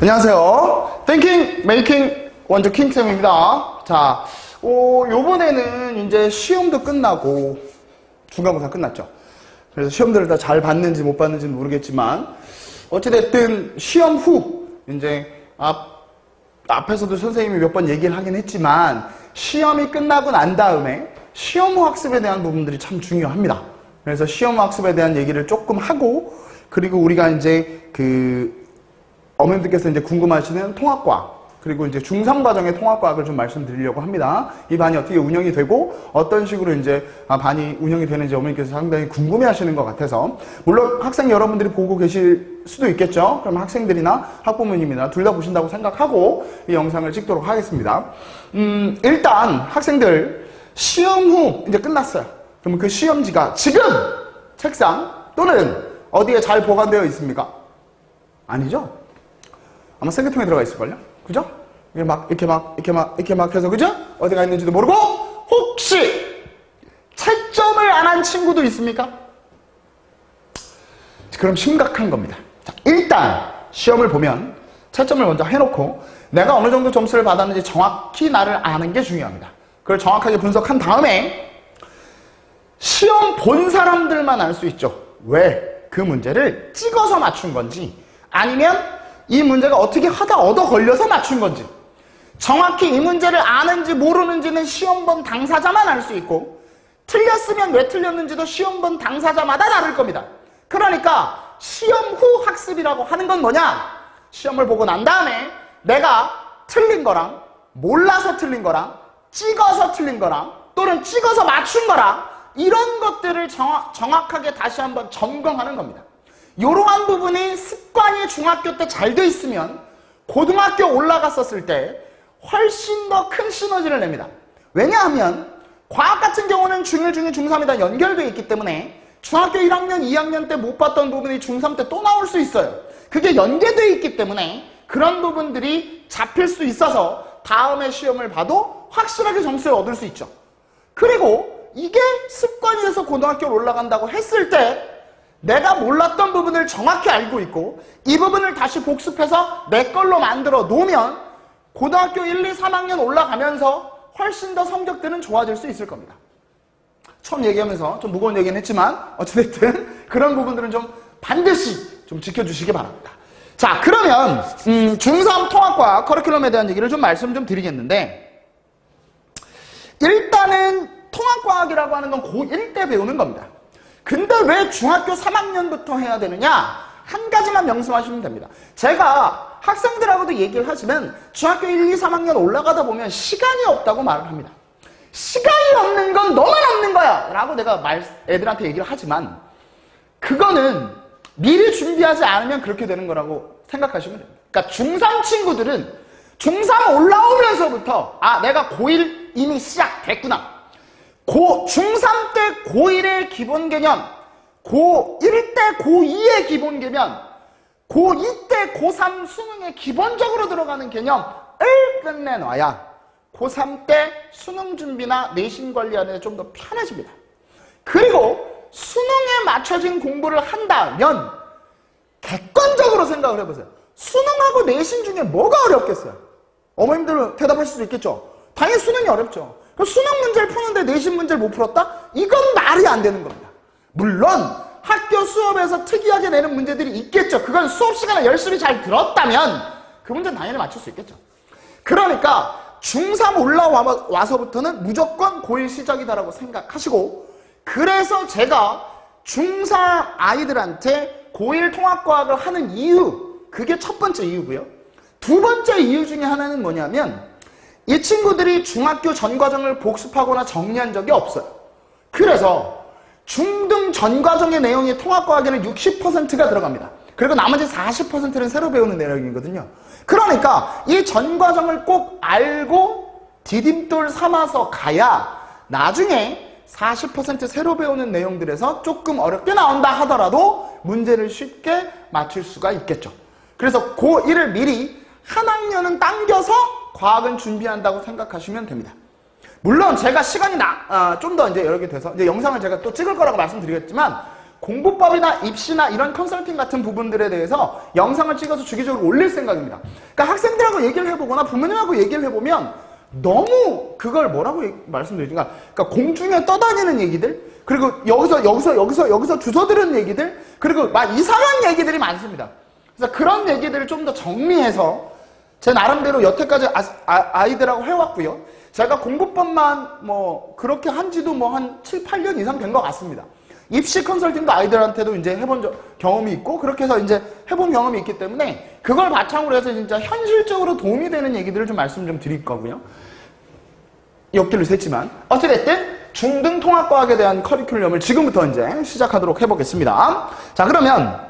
안녕하세요. Thinking, Making, 원조 킹쌤입니다. 자, 요번에는 이제 시험도 끝나고 중간고사 끝났죠. 그래서 시험들을 다 잘 봤는지 못 봤는지는 모르겠지만 어찌됐든 시험 후 이제 앞에서도 선생님이 몇 번 얘기를 하긴 했지만 시험이 끝나고 난 다음에 시험 후 학습에 대한 부분들이 참 중요합니다. 그래서 시험 후 학습에 대한 얘기를 조금 하고, 그리고 우리가 이제 어머님들께서 이제 궁금하시는 통합과학, 그리고 이제 중3 과정의 통합과학을 좀 말씀드리려고 합니다. 이 반이 어떻게 운영이 되고 어떤 식으로 이제 반이 운영이 되는지 어머님께서 상당히 궁금해 하시는 것 같아서, 물론 학생 여러분들이 보고 계실 수도 있겠죠. 그럼 학생들이나 학부모님이나 둘 다 보신다고 생각하고 이 영상을 찍도록 하겠습니다. 일단 학생들 시험 후 이제 끝났어요. 그러면 그 시험지가 지금 책상 또는 어디에 잘 보관되어 있습니까? 아니죠? 아마 쓰레기통에 들어가 있을걸요? 그죠? 이렇게 막 해서, 그죠? 어디가 있는지도 모르고, 혹시 채점을 안 한 친구도 있습니까? 그럼 심각한 겁니다. 자, 일단 시험을 보면 채점을 먼저 해놓고 내가 어느 정도 점수를 받았는지 정확히 나를 아는 게 중요합니다. 그걸 정확하게 분석한 다음에 시험 본 사람들만 알 수 있죠. 왜 그 문제를 찍어서 맞춘 건지, 아니면 이 문제가 어떻게 하다 얻어 걸려서 맞춘 건지, 정확히 이 문제를 아는지 모르는지는 시험 본 당사자만 알 수 있고, 틀렸으면 왜 틀렸는지도 시험 본 당사자마다 다를 겁니다. 그러니까 시험 후 학습이라고 하는 건 뭐냐? 시험을 보고 난 다음에 내가 틀린 거랑 몰라서 틀린 거랑 찍어서 틀린 거랑 또는 찍어서 맞춘 거랑 이런 것들을 정확하게 다시 한번 점검하는 겁니다. 이러한 부분이 습관이 중학교 때 잘 돼 있으면 고등학교 올라갔었을 때 훨씬 더 큰 시너지를 냅니다. 왜냐하면 과학 같은 경우는 중1, 중2, 중3이 다 연결되어 있기 때문에 중학교 1학년, 2학년 때 못 봤던 부분이 중3 때 또 나올 수 있어요. 그게 연계되어 있기 때문에 그런 부분들이 잡힐 수 있어서 다음에 시험을 봐도 확실하게 점수를 얻을 수 있죠. 그리고 이게 습관이 돼서 고등학교로 올라간다고 했을 때 내가 몰랐던 부분을 정확히 알고 있고 이 부분을 다시 복습해서 내 걸로 만들어 놓으면 고등학교 1, 2, 3학년 올라가면서 훨씬 더 성적들은 좋아질 수 있을 겁니다. 처음 얘기하면서 좀 무거운 얘기는 했지만 어찌됐든 그런 부분들은 좀 반드시 좀 지켜주시기 바랍니다. 자, 그러면 중3 통합과 커리큘럼에 대한 얘기를 좀 말씀 좀 드리겠는데, 일단은 통합과학이라고 하는 건 고1 때 배우는 겁니다. 근데 왜 중학교 3학년부터 해야 되느냐? 한 가지만 명심하시면 됩니다. 제가 학생들하고도 얘기를 하시면 중학교 1, 2, 3학년 올라가다 보면 시간이 없다고 말을 합니다. 시간이 없는 건 너만 없는 거야! 라고 내가 애들한테 얘기를 하지만 그거는 미리 준비하지 않으면 그렇게 되는 거라고 생각하시면 됩니다. 그러니까 중3 친구들은 중3 올라오면서부터 내가 고1 이미 시작됐구나. 중3 때 고1의 기본 개념, 고1 때 고2의 기본 개념, 고2 때 고3 수능에 기본적으로 들어가는 개념을 끝내놔야 고3 때 수능 준비나 내신 관리하는 데 좀 더 편해집니다. 그리고 수능에 맞춰진 공부를 한다면 객관적으로 생각을 해보세요. 수능하고 내신 중에 뭐가 어렵겠어요? 어머님들 대답하실 수 있겠죠? 당연히 수능이 어렵죠. 수능 문제를 푸는데 내신 문제를 못 풀었다? 이건 말이 안 되는 겁니다. 물론 학교 수업에서 특이하게 내는 문제들이 있겠죠. 그건 수업 시간에 열심히 잘 들었다면 그 문제는 당연히 맞출 수 있겠죠. 그러니까 중3 올라와서부터는 무조건 고1 시작이다라고 생각하시고, 그래서 제가 중4 아이들한테 고1 통합과학을 하는 이유, 그게 첫 번째 이유고요. 두 번째 이유 중에 하나는 뭐냐면 이 친구들이 중학교 전 과정을 복습하거나 정리한 적이 없어요. 그래서 중등 전 과정의 내용이 통합과학에는 60%가 들어갑니다. 그리고 나머지 40%는 새로 배우는 내용이거든요. 그러니까 이 전 과정을 꼭 알고 디딤돌 삼아서 가야 나중에 40% 새로 배우는 내용들에서 조금 어렵게 나온다 하더라도 문제를 쉽게 맞출 수가 있겠죠. 그래서 고1을 미리 한 학년은 당겨서 과학은 준비한다고 생각하시면 됩니다. 물론 제가 시간이 좀 더 이제 여러 개 돼서 이제 영상을 제가 또 찍을 거라고 말씀드리겠지만 공부법이나 입시나 이런 컨설팅 같은 부분들에 대해서 영상을 찍어서 주기적으로 올릴 생각입니다. 그러니까 학생들하고 얘기를 해보거나 부모님하고 얘기를 해보면 너무 그걸 뭐라고 말씀드리지? 그러니까 공중에 떠다니는 얘기들, 그리고 여기서 주워들은 얘기들, 그리고 막 이상한 얘기들이 많습니다. 그래서 그런 얘기들을 좀 더 정리해서 제 나름대로 여태까지 아이들하고 해왔고요. 제가 공부법만 뭐 그렇게 한지도 뭐 한 7, 8년 이상 된 것 같습니다. 입시 컨설팅도 아이들한테도 이제 해본 경험이 있고, 그렇게 해서 이제 해본 경험이 있기 때문에 그걸 바탕으로 해서 진짜 현실적으로 도움이 되는 얘기들을 좀 말씀 좀 드릴 거고요. 옆길로 샜지만 어찌됐든 중등 통합과학에 대한 커리큘럼을 지금부터 이제 시작하도록 해보겠습니다. 자, 그러면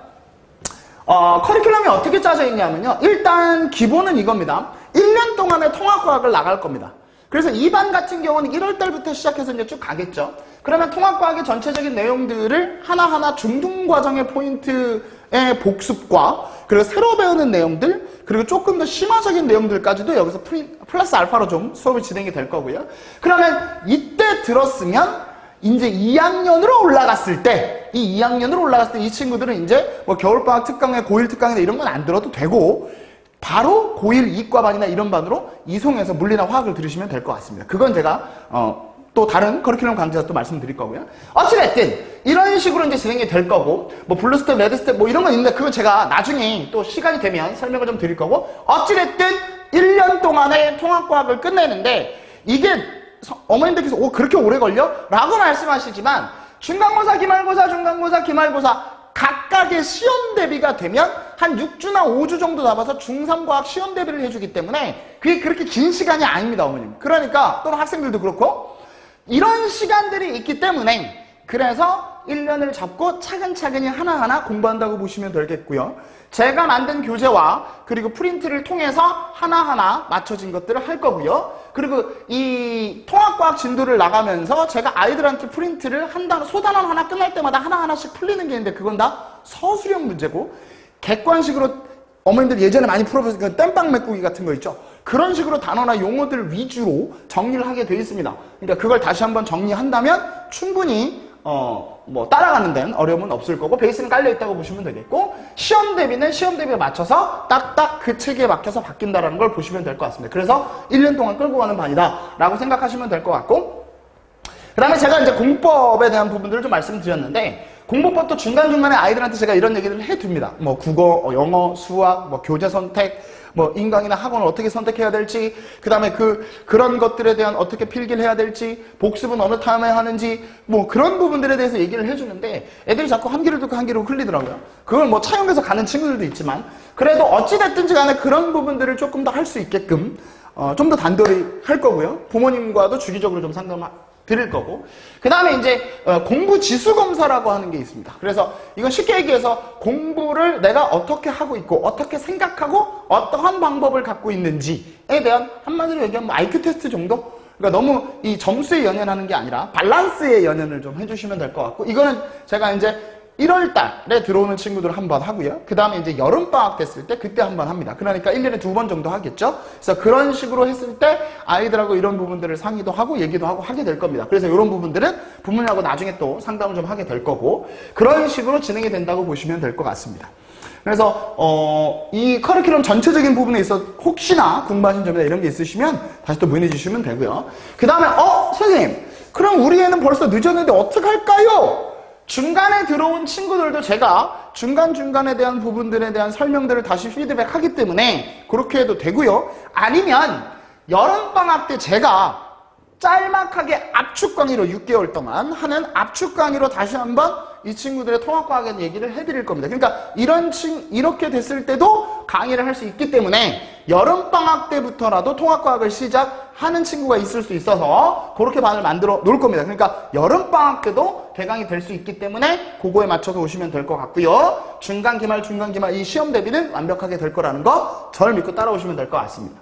커리큘럼이 어떻게 짜져 있냐면요. 일단 기본은 이겁니다. 1년 동안의 통합과학을 나갈 겁니다. 그래서 2반 같은 경우는 1월달부터 시작해서 이제 쭉 가겠죠. 그러면 통합과학의 전체적인 내용들을 하나하나 중등과정의 포인트의 복습과, 그리고 새로 배우는 내용들, 그리고 조금 더 심화적인 내용들까지도 여기서 플러스 알파로 좀 수업이 진행이 될 거고요. 그러면 이때 들었으면 이제 2학년으로 올라갔을 때, 이 2학년으로 올라갔을 때 이 친구들은 이제 뭐 겨울방학 특강에 고1 특강이나 이런 건 안 들어도 되고, 바로 고1 이과반이나 이런 반으로 이송해서 물리나 화학을 들으시면 될 것 같습니다. 그건 제가 또 다른 커리큘럼 강좌에서 또 말씀드릴 거고요. 어찌됐든 이런 식으로 이제 진행이 될 거고, 뭐 블루 스텝, 레드 스텝 뭐 이런 건 있는데 그건 제가 나중에 또 시간이 되면 설명을 좀 드릴 거고, 어찌됐든 1년 동안의 통합과학을 끝내는데, 이게 어머님들께서 그렇게 오래 걸려? 라고 말씀하시지만, 중간고사, 기말고사, 중간고사, 기말고사 각각의 시험 대비가 되면 한 6주나 5주 정도 남아서 중3과학 시험 대비를 해주기 때문에 그게 그렇게 긴 시간이 아닙니다, 어머님. 그러니까 또는 학생들도 그렇고 이런 시간들이 있기 때문에, 그래서 1년을 잡고 차근차근히 하나하나 공부한다고 보시면 되겠고요. 제가 만든 교재와 그리고 프린트를 통해서 하나하나 맞춰진 것들을 할 거고요. 그리고 이 통합과학 진도를 나가면서 제가 아이들한테 프린트를 소단원 하나 끝날 때마다 하나하나씩 풀리는 게 있는데, 그건 다 서술형 문제고, 객관식으로 어머님들 예전에 많이 풀어보신 그 땜빵 메꾸기 같은 거 있죠? 그런 식으로 단어나 용어들 위주로 정리를 하게 돼 있습니다. 그러니까 그걸 다시 한번 정리한다면 충분히 뭐 따라가는 데는 어려움은 없을 거고, 베이스는 깔려 있다고 보시면 되겠고, 시험 대비는 시험 대비에 맞춰서 딱딱 그 체계에 막혀서 바뀐다라는 걸 보시면 될 것 같습니다. 그래서 1년 동안 끌고 가는 반이다 라고 생각하시면 될 것 같고, 그 다음에 제가 이제 공부법에 대한 부분들을 좀 말씀드렸는데, 공부법도 중간중간에 아이들한테 제가 이런 얘기를 해둡니다. 뭐 국어, 영어, 수학, 뭐 교재 선택, 뭐 인강이나 학원을 어떻게 선택해야 될지, 그 다음에 그런 것들에 대한 어떻게 필기를 해야 될지, 복습은 어느 타임에 하는지, 뭐 그런 부분들에 대해서 얘기를 해주는데 애들이 자꾸 한 귀를 듣고 한 귀로 흘리더라고요. 그걸 뭐 차용해서 가는 친구들도 있지만, 그래도 어찌됐든지 간에 그런 부분들을 조금 더 할 수 있게끔 좀 더 단돌이 할 거고요. 부모님과도 주기적으로 좀 상담 드릴 거고, 그 다음에 이제 공부 지수 검사라고 하는 게 있습니다. 그래서 이건 쉽게 얘기해서 공부를 내가 어떻게 하고 있고 어떻게 생각하고 어떠한 방법을 갖고 있는지에 대한, 한마디로 얘기하면 뭐 IQ 테스트 정도? 그러니까 너무 이 점수에 연연하는 게 아니라 밸런스에 연연을 좀 해주시면 될 것 같고, 이거는 제가 이제 1월 달에 들어오는 친구들 한 번 하고요. 그 다음에 이제 여름방학 됐을 때 그때 한 번 합니다. 그러니까 1년에 2번 정도 하겠죠. 그래서 그런 식으로 했을 때 아이들하고 이런 부분들을 상의도 하고 얘기도 하고 하게 될 겁니다. 그래서 이런 부분들은 부모님하고 나중에 또 상담을 좀 하게 될 거고, 그런 식으로 진행이 된다고 보시면 될 것 같습니다. 그래서 이 커리큘럼 전체적인 부분에 있어 혹시나 궁금하신 점이나 이런 게 있으시면 다시 또 문의 주시면 되고요. 그 다음에 선생님, 그럼 우리 애는 벌써 늦었는데 어떡할까요? 중간에 들어온 친구들도 제가 중간중간에 대한 부분들에 대한 설명들을 다시 피드백하기 때문에 그렇게 해도 되고요. 아니면 여름방학 때 제가 짤막하게 압축 강의로 6개월 동안 하는 압축 강의로 다시 한번 이 친구들의 통합과학에 대한 얘기를 해드릴 겁니다. 그러니까 이렇게 됐을 때도 강의를 할 수 있기 때문에 여름방학 때부터라도 통합과학을 시작하는 친구가 있을 수 있어서 그렇게 반을 만들어 놓을 겁니다. 그러니까 여름방학 때도 대강이 될 수 있기 때문에 그거에 맞춰서 오시면 될 것 같고요. 중간, 기말 이 시험 대비는 완벽하게 될 거라는 거 저를 믿고 따라오시면 될 것 같습니다.